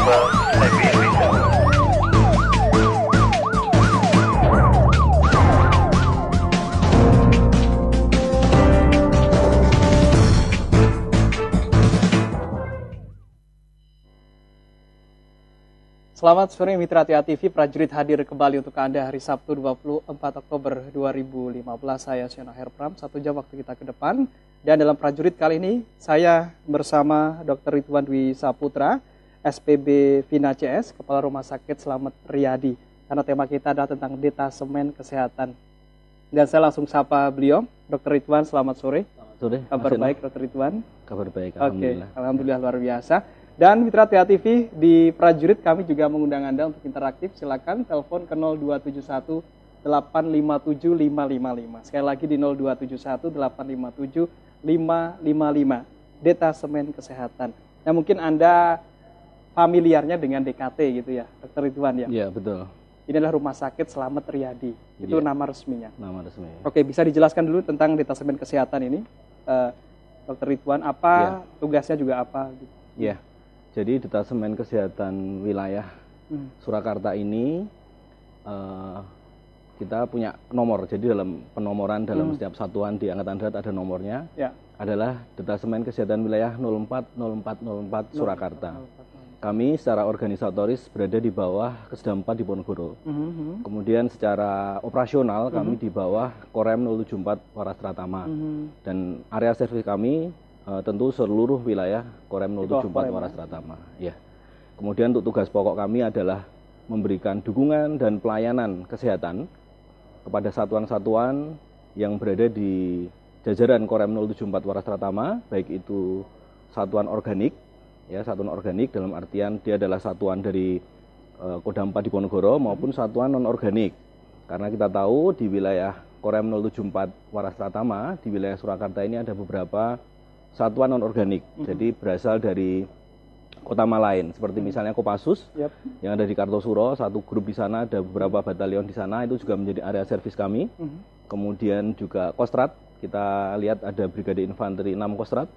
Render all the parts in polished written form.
Selamat sore Mitra TA TV, prajurit hadir kembali untuk Anda hari Sabtu 24 Oktober 2015. Saya Siona Herpram, 1 jam waktu kita ke depan. Dan dalam prajurit kali ini, saya bersama Dr. Ridwan Dwi Saputra, SPB Vina CS, Kepala Rumah Sakit Slamet Riyadi. Karena tema kita adalah tentang detasemen kesehatan. Dan saya langsung sapa beliau, Dr. Ridwan, selamat sore. Selamat sore. Kabar baik Dr. Ridwan? Kabar baik, Alhamdulillah. Oke, Alhamdulillah luar biasa. Dan Mitra TA TV di prajurit kami juga mengundang Anda untuk interaktif. Silakan telepon ke 0271 857 555. Sekali lagi di 0271 857 555. Detasemen kesehatan. Nah, mungkin Anda familiarnya dengan DKT gitu ya, Dr. Ridwan ya? Iya, betul. Ini adalah Rumah Sakit Slamet Riyadi. Itu nama resminya. Nama resmi. Oke, bisa dijelaskan dulu tentang detasemen kesehatan ini, Dr. Ridwan, apa tugasnya juga apa? Iya. Jadi detasemen kesehatan wilayah Surakarta ini kita punya nomor. Jadi dalam penomoran dalam setiap satuan di Angkatan Darat ada nomornya. Ya. Adalah detasemen kesehatan wilayah 040404 Surakarta. Kami secara organisatoris berada di bawah Kesdam 4 di Ponorogo. Kemudian secara operasional kami di bawah Korem 074 Waras Pratama. Dan area servis kami tentu seluruh wilayah Korem 074 Waras Pratama. Ya. Kemudian untuk tugas pokok kami adalah memberikan dukungan dan pelayanan kesehatan kepada satuan-satuan yang berada di jajaran Korem 074 Waras Pratama, baik itu satuan organik, ya satuan organik dalam artian dia adalah satuan dari Kodam 4 di Ponorogo maupun satuan non-organik. Karena kita tahu di wilayah Korem 074 Waras Pratama, di wilayah Surakarta ini ada beberapa satuan non-organik, jadi berasal dari kota lain, seperti misalnya Kopassus, yang ada di Kartosuro, satu grup di sana, ada beberapa batalion di sana, itu juga menjadi area servis kami. Kemudian juga Kostrat, kita lihat ada Brigade Infanteri 6 Kostrat,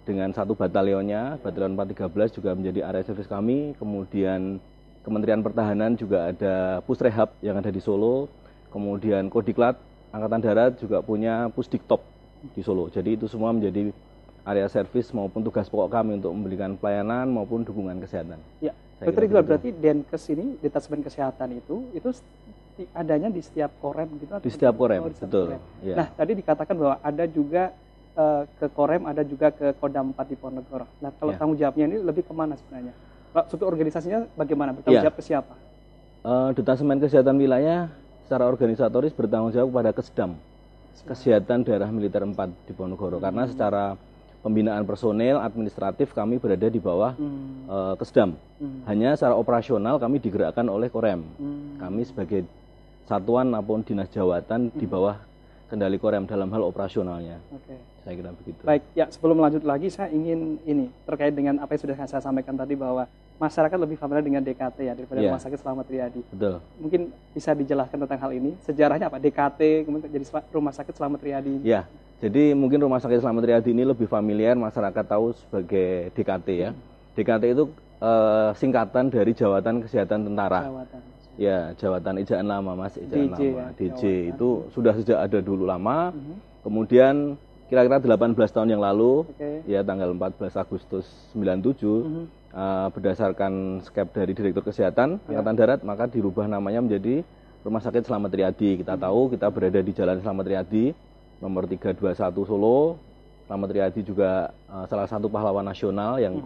dengan satu batalionnya, Batalion 413 juga menjadi area servis kami. Kemudian Kementerian Pertahanan juga ada Pusrehab yang ada di Solo, kemudian Kodiklat, Angkatan Darat juga punya Pusdiktop di Solo. Jadi itu semua menjadi area servis maupun tugas pokok kami untuk memberikan pelayanan maupun dukungan kesehatan. Ya, Dr. Ridwan, berarti Denkes ini, detasemen kesehatan itu adanya di setiap Korem gitu? Di setiap Korem, betul. Korem. Ya. Nah, tadi dikatakan bahwa ada juga ke Korem, ada juga ke Kodam 4 di Ponorogo. Nah, kalau tanggung jawabnya ini lebih kemana sebenarnya? Suatu organisasinya bagaimana? Bertanggung jawab ke siapa? Detasemen kesehatan wilayah secara organisatoris bertanggung jawab kepada Kesdam, Kesehatan Daerah Militer 4 di Ponorogo. Karena secara pembinaan personel, administratif kami berada di bawah Kesdam. Hanya secara operasional kami digerakkan oleh Korem. Kami sebagai satuan maupun dinas jawatan di bawah kendali Korem dalam hal operasionalnya. Saya kira begitu. Baik, ya sebelum lanjut lagi saya ingin ini terkait dengan apa yang sudah saya sampaikan tadi bahwa masyarakat lebih familiar dengan DKT ya daripada Rumah Sakit Slamet Riyadi. Betul. Mungkin bisa dijelaskan tentang hal ini, sejarahnya apa DKT kemudian jadi Rumah Sakit Slamet Riyadi ini. Ya. Jadi mungkin Rumah Sakit Slamet Riyadi ini lebih familiar masyarakat tahu sebagai DKT ya. DKT itu singkatan dari Jawatan Kesehatan Tentara. Ya, Jawatan Ejaan Lama, Mas, Ejaan DJ, Lama. DJ itu sudah sejak ada dulu lama. Kemudian kira-kira 18 tahun yang lalu, ya tanggal 14 Agustus 97, berdasarkan skep dari Direktur Kesehatan Angkatan Darat, maka dirubah namanya menjadi Rumah Sakit Slamet Riyadi. Kita tahu kita berada di Jalan Slamet Riyadi, nomor 321 Solo. Slamet Riyadi juga salah satu pahlawan nasional yang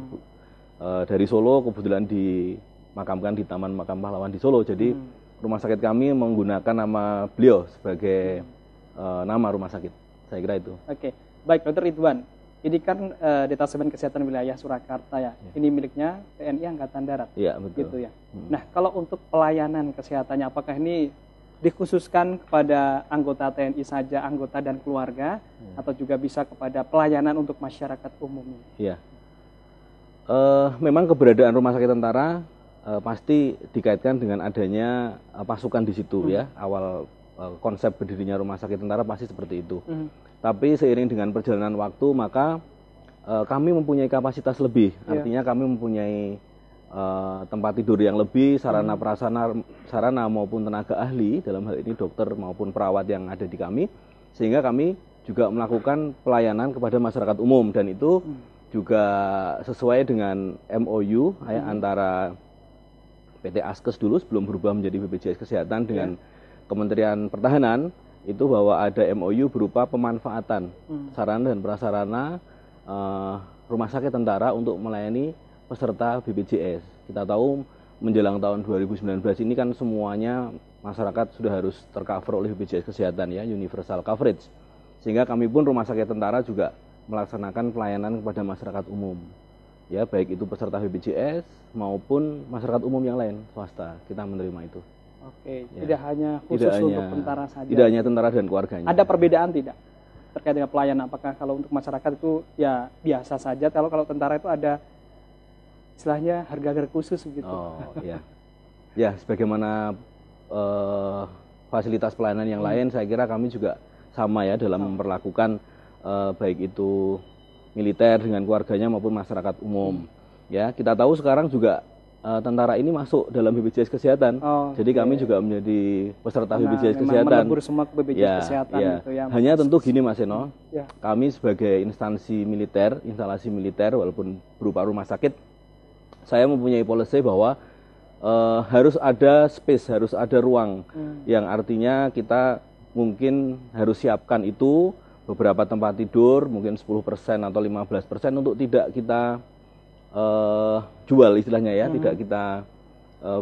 dari Solo kebetulan dimakamkan di Taman Makam Pahlawan di Solo. Jadi rumah sakit kami menggunakan nama beliau sebagai nama rumah sakit. Saya kira itu. Oke, baik Dr. Ridwan. Ini kan Detasemen Kesehatan Wilayah Surakarta ya. Ini miliknya TNI Angkatan Darat. Iya, betul. Gitu ya. Nah, kalau untuk pelayanan kesehatannya, apakah ini dikhususkan kepada anggota TNI saja, anggota dan keluarga, atau juga bisa kepada pelayanan untuk masyarakat umumnya? Iya. Memang keberadaan rumah sakit tentara pasti dikaitkan dengan adanya pasukan di situ ya. Awal konsep berdirinya rumah sakit tentara pasti seperti itu. Tapi seiring dengan perjalanan waktu maka kami mempunyai kapasitas lebih. Artinya kami mempunyai tempat tidur yang lebih, sarana prasarana maupun tenaga ahli, dalam hal ini dokter maupun perawat yang ada di kami, sehingga kami juga melakukan pelayanan kepada masyarakat umum, dan itu juga sesuai dengan MOU antara PT Askes dulu sebelum berubah menjadi BPJS Kesehatan dengan Kementerian Pertahanan, itu bahwa ada MOU berupa pemanfaatan sarana dan prasarana rumah sakit tentara untuk melayani peserta BPJS. Kita tahu menjelang tahun 2019 ini kan semuanya masyarakat sudah harus tercover oleh BPJS Kesehatan ya, universal coverage. Sehingga kami pun rumah sakit tentara juga melaksanakan pelayanan kepada masyarakat umum. Ya, baik itu peserta BPJS maupun masyarakat umum yang lain, swasta, kita menerima itu. Oke, ya. Tidak hanya khusus untuk tentara saja. Tidak hanya tentara dan keluarganya. Ada perbedaan tidak terkait dengan pelayanan? Apakah kalau untuk masyarakat itu ya biasa saja, kalau tentara itu ada istilahnya harga-harga khusus gitu? Oh ya, ya sebagaimana fasilitas pelayanan yang lain, saya kira kami juga sama ya dalam memperlakukan baik itu militer dengan keluarganya maupun masyarakat umum. Ya, kita tahu sekarang juga tentara ini masuk dalam BPJS Kesehatan. Jadi kami juga menjadi peserta BPJS Kesehatan. Melebur semua ke BPJS Kesehatan. Ya. Gitu, ya. Hanya tentu gini Mas Eno, kami sebagai instansi militer, instalasi militer walaupun berupa rumah sakit, saya mempunyai policy bahwa harus ada space, harus ada ruang, yang artinya kita mungkin harus siapkan itu beberapa tempat tidur, mungkin 10% atau 15% untuk tidak kita jual istilahnya ya, tidak kita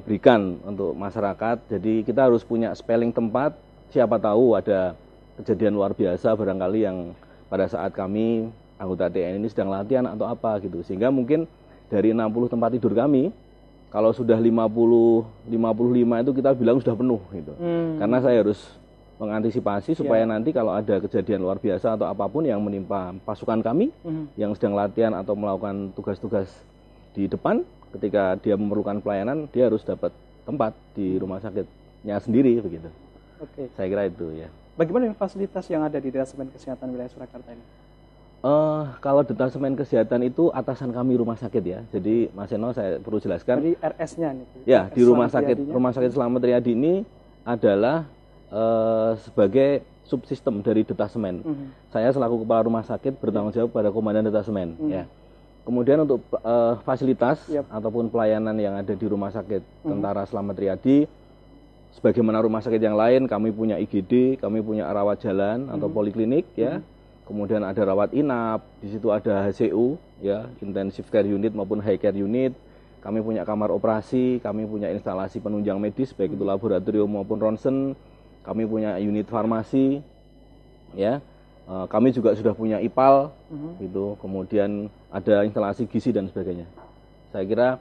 berikan untuk masyarakat. Jadi kita harus punya spelling tempat, siapa tahu ada kejadian luar biasa barangkali yang pada saat kami anggota TNI ini sedang latihan atau apa gitu, sehingga mungkin dari 60 tempat tidur kami, kalau sudah 55 itu kita bilang sudah penuh gitu. Karena saya harus mengantisipasi supaya nanti kalau ada kejadian luar biasa atau apapun yang menimpa pasukan kami yang sedang latihan atau melakukan tugas-tugas di depan, ketika dia memerlukan pelayanan, dia harus dapat tempat di rumah sakitnya sendiri begitu. Oke. Saya kira itu ya. Bagaimana dengan fasilitas yang ada di Detasemen Kesehatan Wilayah Surakarta ini? Kalau Detasemen Kesehatan itu atasan kami rumah sakit ya. Jadi Mas Eno saya perlu jelaskan. Jadi RS-nya nih. Ya, di rumah sakit Slamet Riyadi ini adalah sebagai subsistem dari Detasemen. Saya selaku kepala rumah sakit bertanggung jawab pada komandan Detasemen ya. Kemudian untuk fasilitas ataupun pelayanan yang ada di rumah sakit Tentara Slamet Riyadi, sebagaimana rumah sakit yang lain, kami punya IGD, kami punya rawat jalan atau poliklinik ya. Kemudian ada rawat inap, di situ ada HCU, ya, intensive care unit maupun high care unit. Kami punya kamar operasi, kami punya instalasi penunjang medis, baik itu laboratorium maupun ronsen. Kami punya unit farmasi, ya. Kami juga sudah punya IPAL, gitu. Kemudian ada instalasi gizi dan sebagainya. Saya kira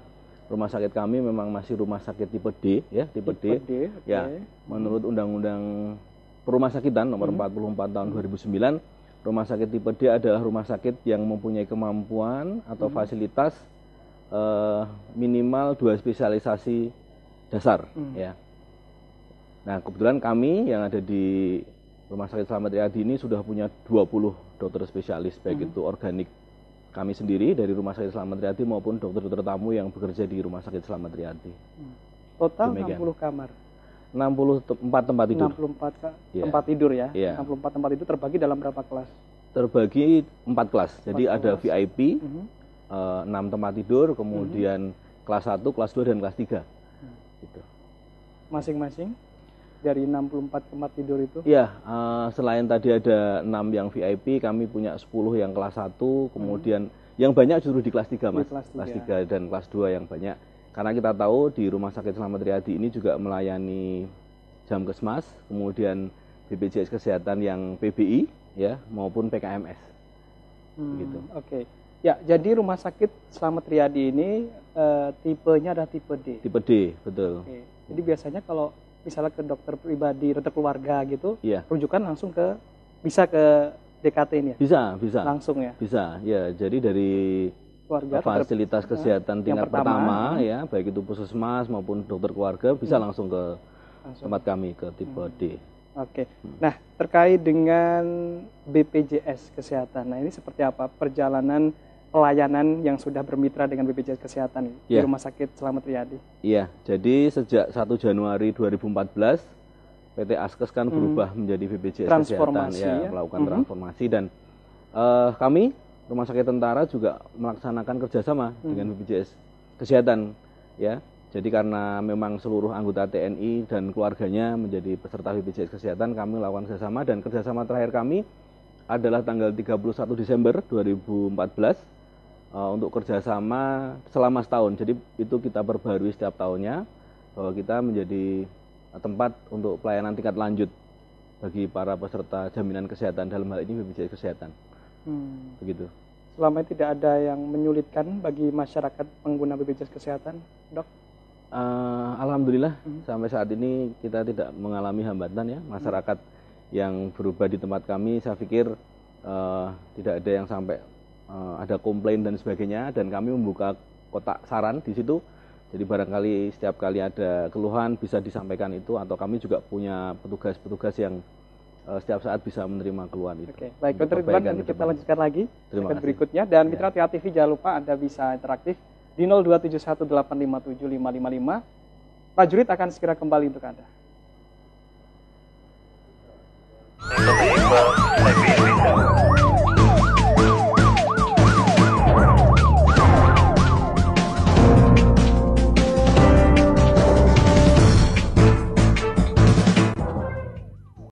rumah sakit kami memang masih rumah sakit tipe D, ya, tipe D. Ya, menurut Undang-Undang Perumah Sakitan nomor 44 tahun 2009. Rumah sakit tipe D adalah rumah sakit yang mempunyai kemampuan atau fasilitas minimal 2 spesialisasi dasar. Ya. Nah, kebetulan kami yang ada di Rumah Sakit Slamet Riyadi ini sudah punya 20 dokter spesialis, baik itu organik kami sendiri dari Rumah Sakit Slamet Riyadi maupun dokter-dokter tamu yang bekerja di Rumah Sakit Slamet Riyadi. Total demikian. 60 kamar. 64 tempat tidur. 64 tempat tidur ya. 64 tempat tidur terbagi dalam berapa kelas? Terbagi 4 kelas. Jadi ada kelas. VIP, 6 tempat tidur, kemudian kelas 1, kelas 2 dan kelas 3. Gitu. Masing-masing dari 64 tempat tidur itu? Iya, selain tadi ada 6 yang VIP, kami punya 10 yang kelas 1, kemudian yang banyak justru di kelas 3, Mas. Kelas 3 dan kelas 2 yang banyak. Karena kita tahu di Rumah Sakit Slamet Riyadi ini juga melayani Jamkesmas, kemudian BPJS Kesehatan yang PBI, ya, maupun PKMS. Gitu. Oke. Ya, jadi Rumah Sakit Slamet Riyadi ini tipenya adalah tipe D. Tipe D, betul. Oke. Jadi biasanya kalau misalnya ke dokter pribadi, dokter keluarga gitu, rujukan langsung bisa ke DKT ini ya? Bisa. Langsung ya? Bisa, ya. Jadi dari keluarga, fasilitas kesehatan tingkat pertama ya, baik itu puskesmas maupun dokter keluarga bisa langsung ke tempat kami ke tipe D. Oke. Nah, terkait dengan BPJS Kesehatan. Nah, ini seperti apa perjalanan pelayanan yang sudah bermitra dengan BPJS Kesehatan di Rumah Sakit Slamet Riyadi. Iya, jadi sejak 1 Januari 2014 PT Askes kan berubah menjadi BPJS Kesehatan, melakukan transformasi, dan kami Rumah Sakit Tentara juga melaksanakan kerjasama dengan BPJS Kesehatan, ya. Jadi karena memang seluruh anggota TNI dan keluarganya menjadi peserta BPJS Kesehatan, kami melakukan kerjasama, dan kerjasama terakhir kami adalah tanggal 31 Desember 2014 untuk kerjasama selama setahun. Jadi itu kita perbarui setiap tahunnya, bahwa kita menjadi tempat untuk pelayanan tingkat lanjut bagi para peserta jaminan kesehatan, dalam hal ini BPJS Kesehatan. Begitu. Selama ini tidak ada yang menyulitkan bagi masyarakat pengguna BPJS Kesehatan, Dok? Alhamdulillah sampai saat ini kita tidak mengalami hambatan, ya. Masyarakat yang berubah di tempat kami, saya pikir tidak ada yang sampai ada komplain dan sebagainya, dan kami membuka kotak saran di situ. Jadi barangkali setiap kali ada keluhan bisa disampaikan itu, atau kami juga punya petugas-petugas yang setiap saat bisa menerima keluhan itu. Oke, baik, Dr. Ridwan, nanti kita lanjutkan lagi berikutnya. Dan Mitra Tia TV, jangan lupa Anda bisa interaktif di 0271857555. Prajurit akan segera kembali untuk Anda.